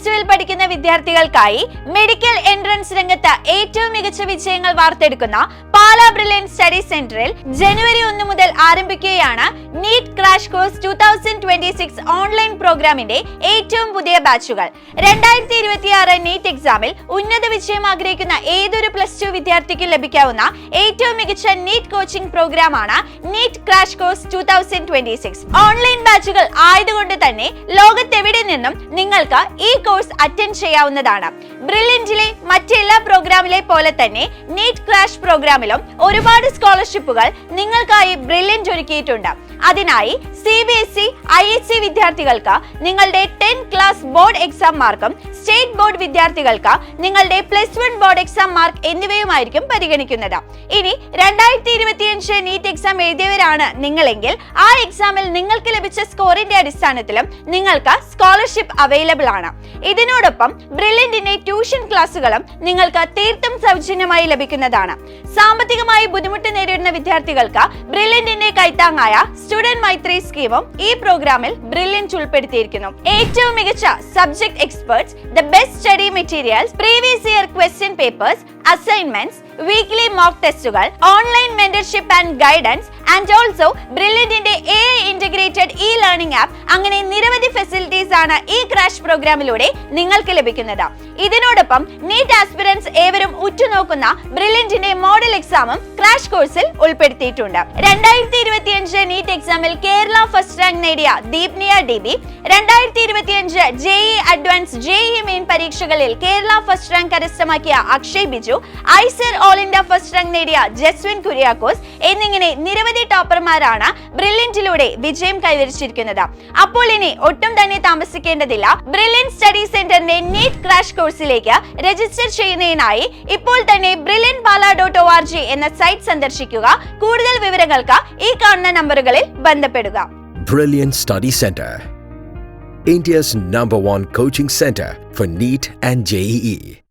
+2 പഠിക്കുന്ന വിദ്യാർത്ഥികൾക്കായി medical entrance രംഗത്ത് ഏറ്റവും മികച്ച വിജയങ്ങൾ വാർത്തെടുക്കുന്ന പാലാ ബ്രില്യൻറ്റ് സ്റ്റഡി സെന്ററിൽ ജനുവരി 1 മുതൽ ആരംഭിക്കുകയാണ് നീറ്റ് ക്രാഷ് കോഴ്സ് 2026 ഓൺലൈൻ പ്രോഗ്രാമിന്റെ ഏറ്റവും പുതിയ ബാച്ചുകൾ. 2026 നീറ്റ് എക്സാമിൽ ഉന്നത വിജയം ആഗ്രഹിക്കുന്ന ഏതൊരു +2 വിദ്യാർത്ഥിക്കും ലഭിക്കാവുന്ന ഏറ്റവും മികച്ച നീറ്റ് കോച്ചിംഗ് പ്രോഗ്രാമാണ് നീറ്റ് ക്രാഷ് കോഴ്സ് 2026. ഓൺലൈൻ ബാച്ചുകൾ ആയതുകൊണ്ട് തന്നെ ലോകത്തെവിടെ നിന്നും നിങ്ങൾക്ക് ഈ കോഴ്സ് അറ്റൻഡ് ചെയ്യാവുന്നതാണ്. ബ്രില്യന്റിലെ മറ്റെല്ലാ പ്രോഗ്രാമിലെ പോലെ തന്നെ നീറ്റ് ക്രാഷ് പ്രോഗ്രാമിലും ഒരുപാട് സ്കോളർഷിപ്പുകൾ നിങ്ങൾക്കായി ബ്രില്യന്റ് ഒരുക്കിയിട്ടുണ്ട്. അതിനായി CBSE IISER വിദ്യാർത്ഥികൾക്ക് നിങ്ങളുടെ 10th ക്ലാസ് ബോർഡ് എക്സാം മാർക്കും സ്റ്റേറ്റ് ബോർഡ് വിദ്യാർത്ഥികൾക്ക് നിങ്ങളുടെ +1 ബോർഡ് എക്സാം മാർക്ക് എന്നിവയുമായിരിക്കും പരിഗണിക്കുന്നത്. ഇനി 2025 നീറ്റ് എക്സാം എഴുതിയവരാണ് നിങ്ങളെങ്കിൽ ആ എക്സാമിൽ നിങ്ങൾക്ക് ലഭിച്ച സ്കോറിന്റെ അടിസ്ഥാനത്തിലും നിങ്ങൾക്ക് സ്കോളർഷിപ്പ് അവൈലബിൾ ആണ്. ഇതിനോടൊപ്പം ബ്രില്യന്റിന്റെ ട്യൂഷൻ ക്ലാസുകളും നിങ്ങൾക്ക് തീർത്തും സൗജന്യമായി ലഭിക്കുന്നതാണ്. സാമ്പത്തികമായി ബുദ്ധിമുട്ട് നേരിടുന്ന വിദ്യാർത്ഥികൾക്ക് ബ്രില്യന്റിന്റെ കൈത്താങ്ങായ സ്റ്റുഡന്റ് മൈത്രി സ്കീമും ഈ പ്രോഗ്രാമിൽ ബ്രില്യന്റ് ഉൾപ്പെടുത്തിയിരിക്കുന്നു. ഏറ്റവും മികച്ച subject experts, the best study materials, previous year question papers, assignments, weekly mock ടെസ്റ്റുകൾ, online mentorship and guidance and also ബ്രില്യന്റിന്റെ AI ഇന്റഗ്രേറ്റഡ് ലേണിംഗ് ആപ്പ്, അങ്ങനെ നിരവധി ഫെസിലിറ്റീസ് ആണ് ഈ ക്രാഷ് പ്രോഗ്രാമിലൂടെ നിങ്ങൾക്ക് ലഭിക്കുന്നത്. ഇതിനോടൊപ്പം നീറ്റ് ആസ്പിറൻസ് ഏവരും ഉറ്റുനോക്കുന്ന ബ്രില്യന്റിന്റെ മോഡൽ എക്സാമും ക്രാഷ് കോഴ്സിൽ ഉൾപ്പെടുത്തിയിട്ടുണ്ട്. 2025 നീറ്റ് എക്സാമിൽ കേരള ഫസ്റ്റ് റാങ്ക് നേടിയ Deepniya DB, 2025 JEE advance JEE main പരീക്ഷകളിൽ കേരള ഫസ്റ്റ് റാങ്ക് കരസ്ഥമാക്കിയ Akshay Biju, IISER all India first rank നേടിയ ജസ്വിൻ കുര്യാക്കോസ് എന്നിങ്ങനെ നിരവധി ടോപ്പർമാരാണ് ബ്രില്യന്റിലൂടെ വിജയം കൈവരിച്ചിരിക്കുന്നത്. അപ്പോൾ ഇനി ഒട്ടും തന്നെ താമസിക്കേണ്ടതില്ല. ബ്രില്യന്റ് സ്റ്റഡി സെന്ററിന്റെ നീറ്റ് ക്രാഷ് കോഴ്സിലേക്ക് രജിസ്റ്റർ ചെയ്യുന്നതിനായി ഇപ്പോൾ തന്നെ brilliantpala.org എന്ന സൈറ്റ് സന്ദർശിക്കുക. കൂടുതൽ വിവരങ്ങൾക്ക് ഈ കാണുന്ന നമ്പറുകളിൽ ബന്ധപ്പെടുക. Brilliant Study Center, India's #1 coaching center for NEET and JEE.